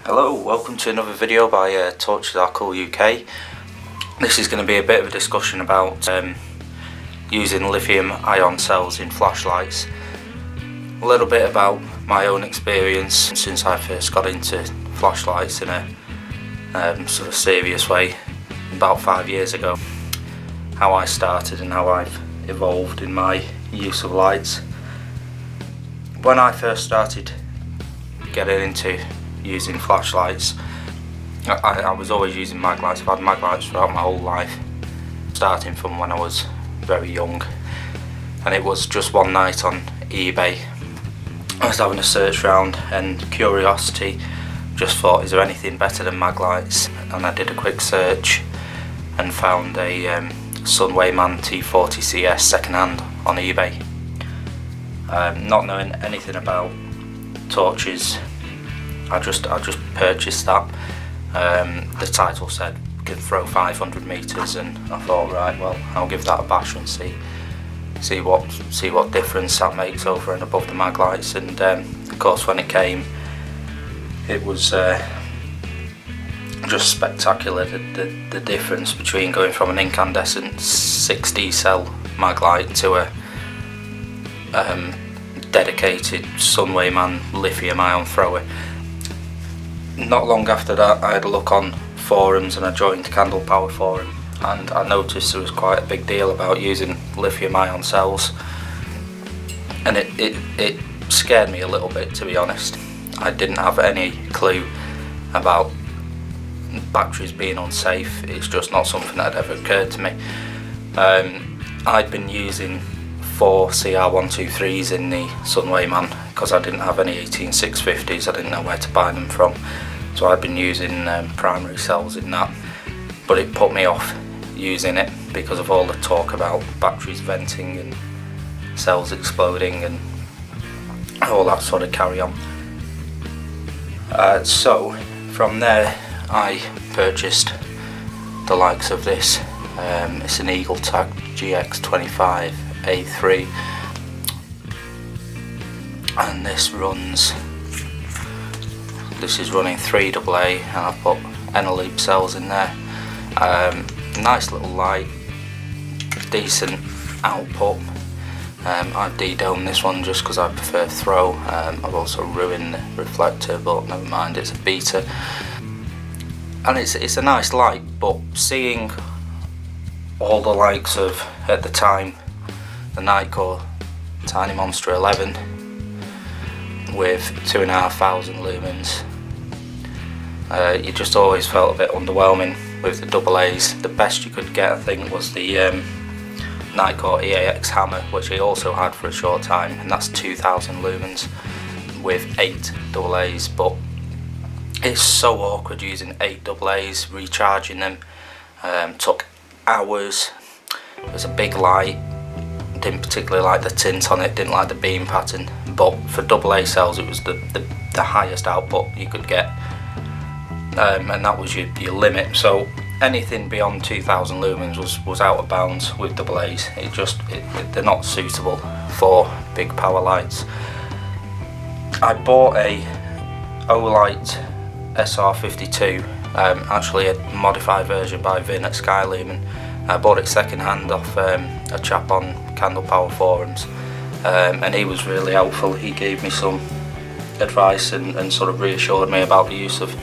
Hello, welcome to another video by Torches Are Cool UK. This is going to be a bit of a discussion about using lithium ion cells in flashlights. A little bit about my own experience since I first got into flashlights in a sort of serious way about 5 years ago. How I started and how I've evolved in my use of lights. When I first started getting into using flashlights, I was always using mag lights. I've had mag lights throughout my whole life, starting from when I was very young. And it was just one night on eBay, I was having a search round and curiosity just thought, is there anything better than mag lights? And I did a quick search and found a Sunwayman T40CS second hand on eBay. Not knowing anything about torches, I just purchased that. The title said you can throw 500 meters, and I thought, right, well, I'll give that a bash and see what difference that makes over and above the mag lights. And of course, when it came, it was just spectacular. The difference between going from an incandescent 6D cell mag light to a dedicated Sunwayman lithium ion thrower. Not long after that, I had a look on forums and I joined Candle Power Forum, and I noticed there was quite a big deal about using lithium ion cells, and it scared me a little bit, to be honest. I didn't have any clue about batteries being unsafe. It's just not something that had ever occurred to me. I'd been using 4 CR123s in the Sunwayman because I didn't have any 18650s. I didn't know where to buy them from, so I'd been using primary cells in that, but it put me off using it because of all the talk about batteries venting and cells exploding and all that sort of carry on. So from there I purchased the likes of this. It's an Eagle Tag GX25 A3, and this is running 3AA, and I've put Eneloop cells in there. Nice little light, decent output. I've de-domed this one just because I prefer throw. I've also ruined the reflector, but never mind, it's a beta. And it's a nice light, but seeing all the likes of, at the time, the Nightcore Tiny Monster 11 with 2,500 lumens, you just always felt a bit underwhelming with the double A's. The best you could get, I think, was the Nightcore EAX Hammer, which I also had for a short time, and that's 2,000 lumens with 8 double A's. But it's so awkward using 8 double A's, recharging them took hours. It was a big light, didn't particularly like the tint on it, didn't like the beam pattern, but for double A cells it was the highest output you could get, and that was your limit. So anything beyond 2,000 lumens was out of bounds with double A's. They're not suitable for big power lights. I bought a Olight SR52, actually a modified version by Vin at Skylumen. I bought it second hand off a chap on Candle Power forums, and he was really helpful. He gave me some advice and sort of reassured me about the use of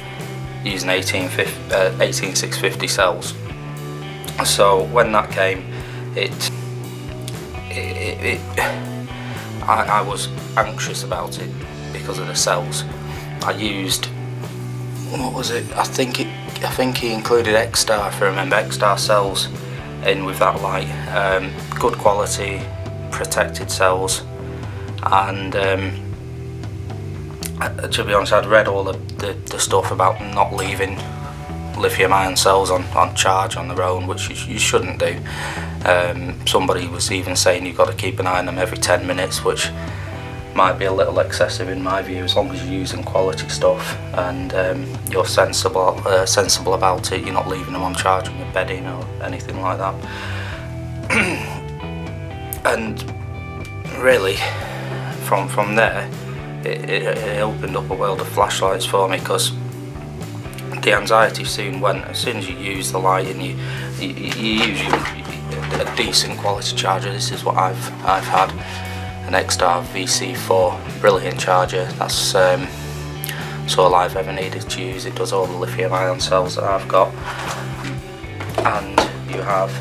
using 18650 cells. So when that came, I was anxious about it because of the cells. I used, what was it? I think he included X-Star, if I remember, X-Star cells in with that light. Good quality, protected cells, and to be honest, I'd read all the stuff about not leaving lithium ion cells on charge on their own, which you shouldn't do. Somebody was even saying you've got to keep an eye on them every 10 minutes, which might be a little excessive in my view, as long as you're using quality stuff and you're sensible about it. You're not leaving them on charge on your bedding or anything like that. And really, from there, it opened up a world of flashlights for me, because the anxiety soon went. As soon as you use the light and you use a decent quality charger. This is what I've had, an X-Star VC4 brilliant charger. That's all I've ever needed to use. It does all the lithium ion cells that I've got, and you have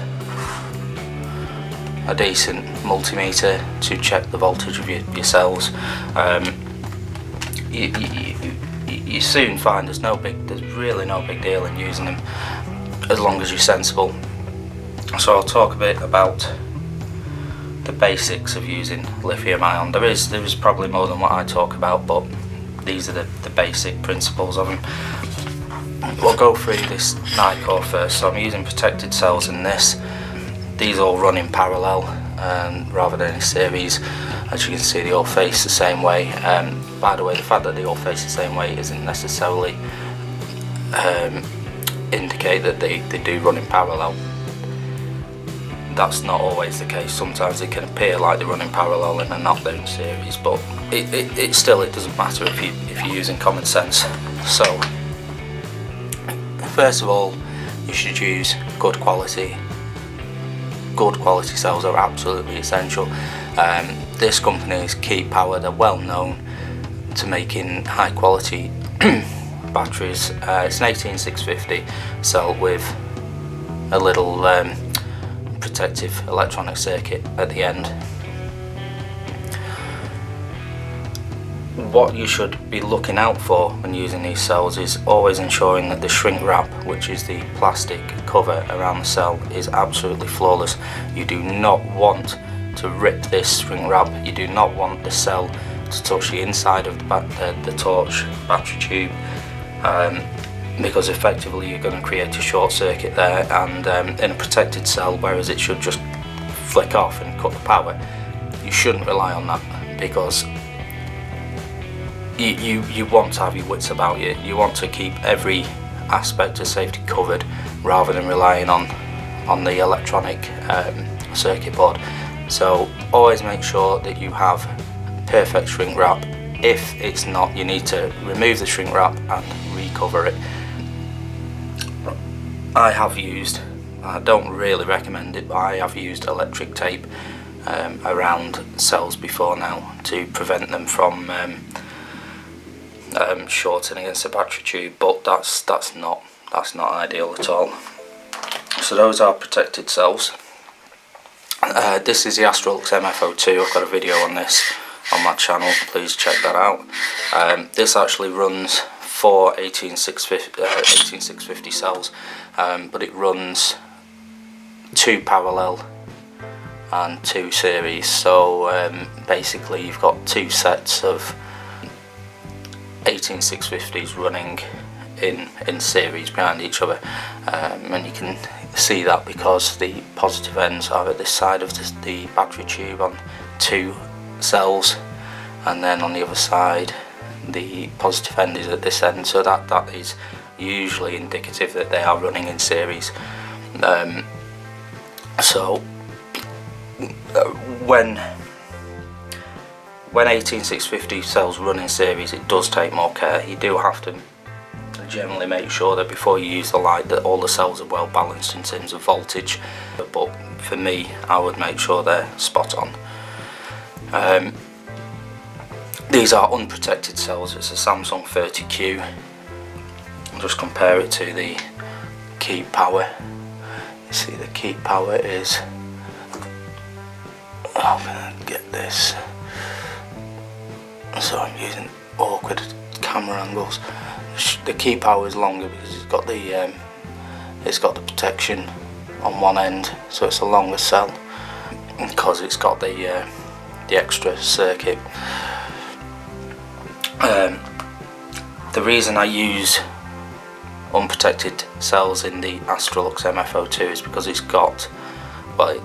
a decent multimeter to check the voltage of your cells. You soon find there's really no big deal in using them as long as you're sensible. So I'll talk a bit about the basics of using lithium ion. There is probably more than what I talk about, but these are the basic principles of them. We'll go through this night core first. So I'm using protected cells in this. These all run in parallel rather than in series. As you can see, they all face the same way. By the way, the fact that they all face the same way isn't necessarily indicate that they do run in parallel. That's not always the case. Sometimes it can appear like they run in parallel and they're not, they're in series, but it doesn't matter if you're using common sense. So first of all, you should use good quality. Good quality cells are absolutely essential. This company is Keep Power. They're well known to making high quality batteries. It's an 18650 cell with a little protective electronic circuit at the end. What you should be looking out for when using these cells is always ensuring that the shrink wrap, which is the plastic cover around the cell, is absolutely flawless. You do not want to rip this shrink wrap. You do not want the cell to touch the inside of the torch battery tube, because effectively you're going to create a short circuit there, and in a protected cell, whereas it should just flick off and cut the power, you shouldn't rely on that, because you want to have your wits about you. You want to keep every aspect of safety covered rather than relying on the electronic circuit board. So always make sure that you have perfect shrink wrap. If it's not, you need to remove the shrink wrap and recover it. I don't really recommend it, but I have used electric tape around cells before now to prevent them from shorting against the battery tube, but that's not ideal at all. So those are protected cells. This is the Astrolux MFO2. I've got a video on this on my channel, please check that out. This actually runs 4 18650 cells, but it runs 2 parallel and 2 series. So basically you've got 2 sets of 18650s running in series behind each other, and you can see that because the positive ends are at this side of the battery tube on 2 cells, and then on the other side the positive end is at this end, so that is usually indicative that they are running in series. So when 18650 cells run in series, it does take more care. You do have to generally make sure that before you use the light that all the cells are well balanced in terms of voltage, but for me I would make sure they're spot on. These are unprotected cells. It's a Samsung 30Q. I'll just compare it to the Keep Power. You see the Keep Power is, I'm gonna get this, so I'm using awkward camera angles. The Keep Power is longer because it's got the protection on one end, so it's a longer cell because it's got the extra circuit. The reason I use unprotected cells in the Astrolux MFO2 is because it's got, well,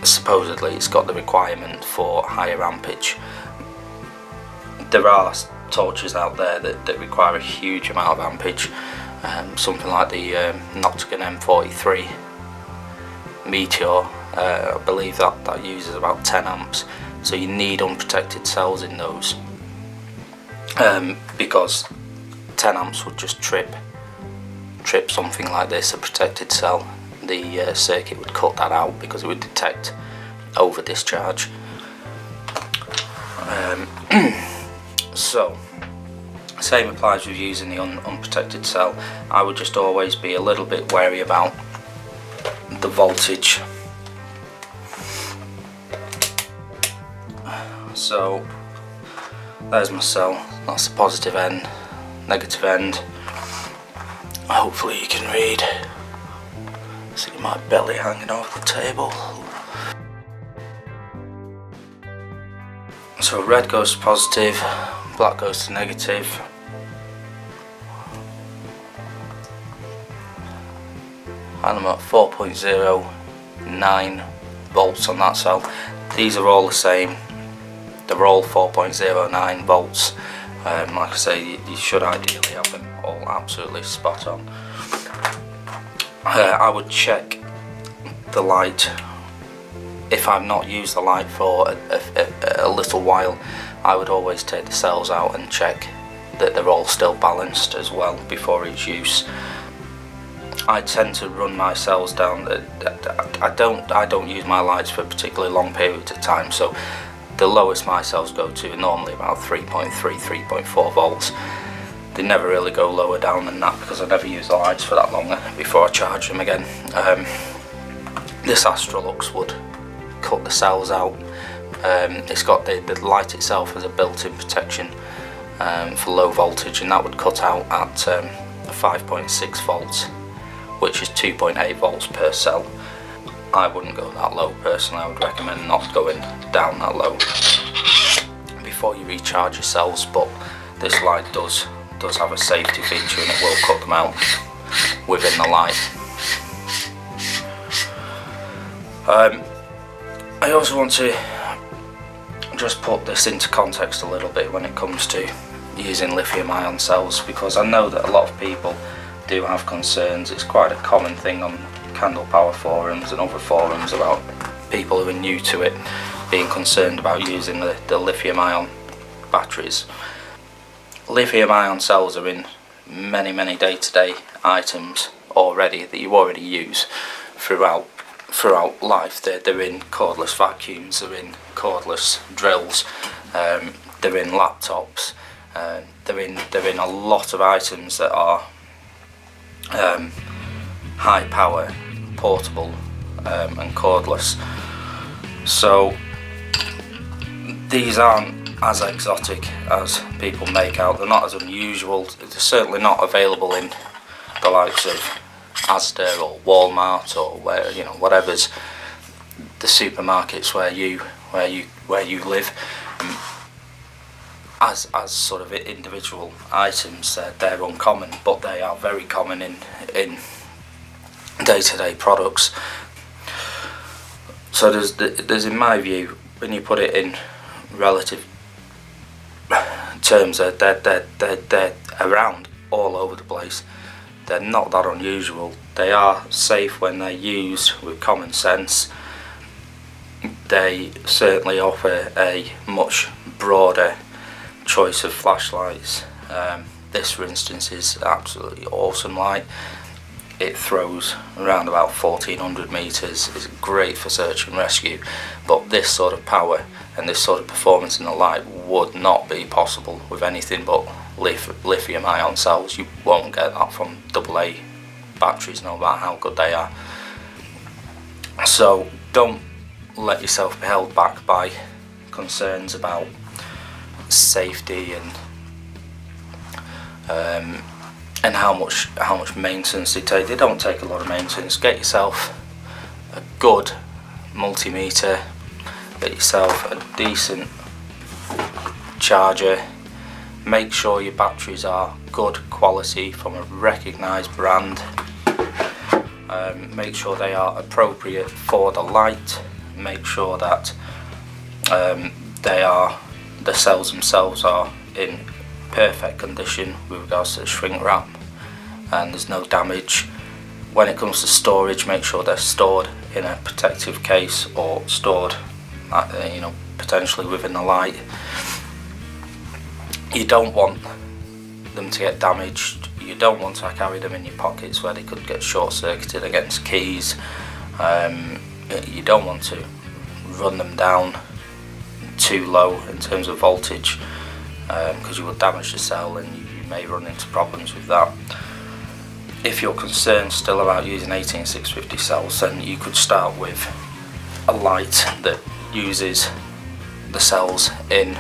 supposedly it's got the requirement for higher ampage. There are torches out there that require a huge amount of ampage, something like the Noctigan M43 Meteor. I believe that uses about 10 amps, so you need unprotected cells in those, because 10 amps would just trip trip something like this, a protected cell, the circuit would cut that out because it would detect over discharge. So same applies with using the unprotected cell. I would just always be a little bit wary about the voltage. So there's my cell, that's the positive end, negative end. Hopefully you can read. See my belly hanging off the table. So red goes to positive, black goes to negative. And I'm at 4.09 volts on that cell. These are all the same. They're all 4.09 volts. Like I say, you should ideally have them all absolutely spot on. I would check the light. If I've not used the light for a little while, I would always take the cells out and check that they're all still balanced as well before each use. I tend to run my cells down. I don't use my lights for particularly long periods of time, so the lowest my cells go to are normally about 3.3, 3.4 volts. They never really go lower down than that because I never use the lights for that long before I charge them again. This Astrolux would cut the cells out. It's got the light itself has a built-in protection for low voltage, and that would cut out at 5.6 volts, which is 2.8 volts per cell. I wouldn't go that low personally. I would recommend not going down that low before you recharge your cells, but this light does have a safety feature and it will cut them out within the light. I also want to just put this into context a little bit when it comes to using lithium ion cells, because I know that a lot of people do have concerns. It's quite a common thing on candle power forums and other forums about people who are new to it being concerned about using the lithium ion batteries. Lithium ion cells are in many day-to-day items already that you already use throughout life. They're in cordless vacuums, they're in cordless drills, they're in laptops, they're in a lot of items that are high power, portable, and cordless. So these aren't as exotic as people make out. They're not as unusual. They're certainly not available in the likes of Asda or Walmart or whatever's the supermarkets where you live. As sort of individual items, they're uncommon, but they are very common in day-to-day products. So there's in my view, when you put it in relative terms, they're around all over the place. They're not that unusual. They are safe when they're used with common sense. They certainly offer a much broader choice of flashlights. This, for instance, is absolutely awesome light. It throws around about 1400 meters. It's great for search and rescue, but this sort of power and this sort of performance in the light would not be possible with anything but lithium ion cells. You won't get that from AA batteries, no matter how good they are. So don't let yourself be held back by concerns about safety and how much maintenance they take. They don't take a lot of maintenance. Get yourself a good multimeter, get yourself a decent charger, make sure your batteries are good quality from a recognised brand, make sure they are appropriate for the light, make sure that the cells themselves are in perfect condition with regards to the shrink wrap and there's no damage. When it comes to storage, make sure they're stored in a protective case or stored potentially within the light. You don't want them to get damaged. you don't want to carry them in your pockets where they could get short-circuited against keys. You don't want to run them down too low in terms of voltage, because you will damage the cell and you may run into problems with that. If you're concerned still about using 18650 cells, then you could start with a light that uses the cells in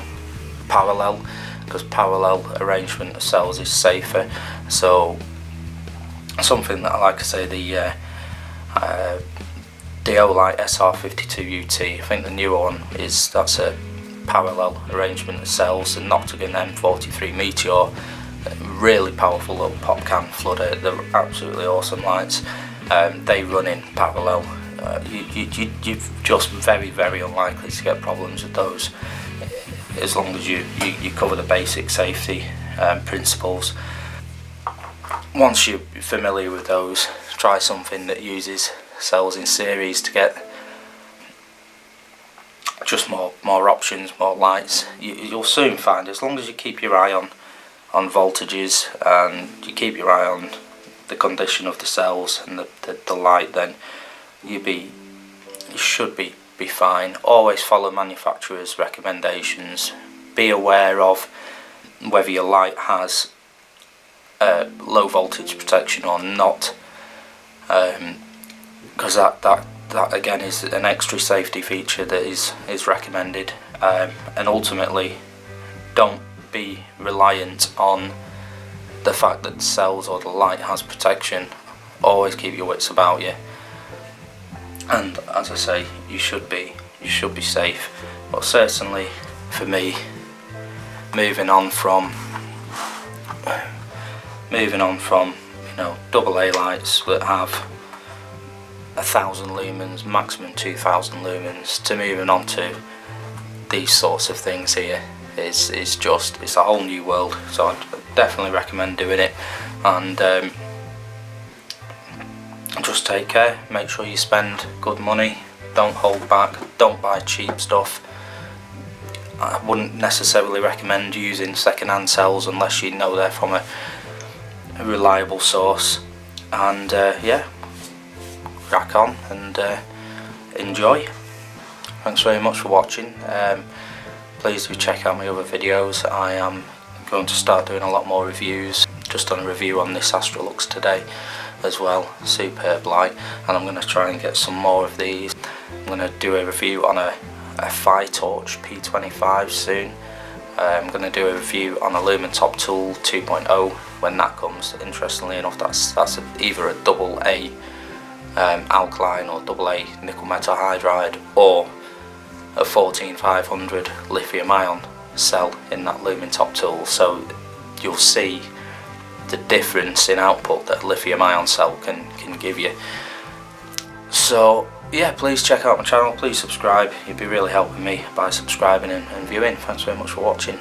parallel, because parallel arrangement of cells is safer. So something that, like I say, the Olight SR52 UT, I think the newer one that's a parallel arrangement of cells. And Noctigan M43 Meteor, really powerful little pop can flooded. They're absolutely awesome lights. They run in parallel. You're just very, very unlikely to get problems with those, as long as you cover the basic safety principles. Once you're familiar with those, try something that uses cells in series to get just more options, more lights. You'll soon find, as long as you keep your eye on voltages and you keep your eye on the condition of the cells and the light, then you should be fine. Always follow manufacturer's recommendations. Be aware of whether your light has low voltage protection or not, because that again is an extra safety feature that is recommended. And ultimately, don't be reliant on the fact that the cells or the light has protection. Always keep your wits about you, and as I say, you should be safe. But certainly for me, moving on from AA lights that have 1,000 lumens, maximum 2,000 lumens, to moving on to these sorts of things here it's a whole new world. So I'd definitely recommend doing it, and just take care. Make sure you spend good money, don't hold back, don't buy cheap stuff. I wouldn't necessarily recommend using second-hand cells unless you know they're from a reliable source. And yeah, crack on and enjoy. Thanks very much for watching. Please do check out my other videos. I am going to start doing a lot more reviews. Just done a review on this Astrolux today as well, superb light, and I'm going to try and get some more of these. I'm going to do a review on a Phi-Torch P25 soon. I'm going to do a review on a Lumen Top Tool 2.0 when that comes. Interestingly enough, that's either a AA alkaline or AA nickel metal hydride, or a 14500 lithium ion cell in that Lumen Top Tool. So you'll see the difference in output that a lithium ion cell can give you. So yeah, please check out my channel, please subscribe. You'd be really helping me by subscribing and viewing. Thanks very much for watching.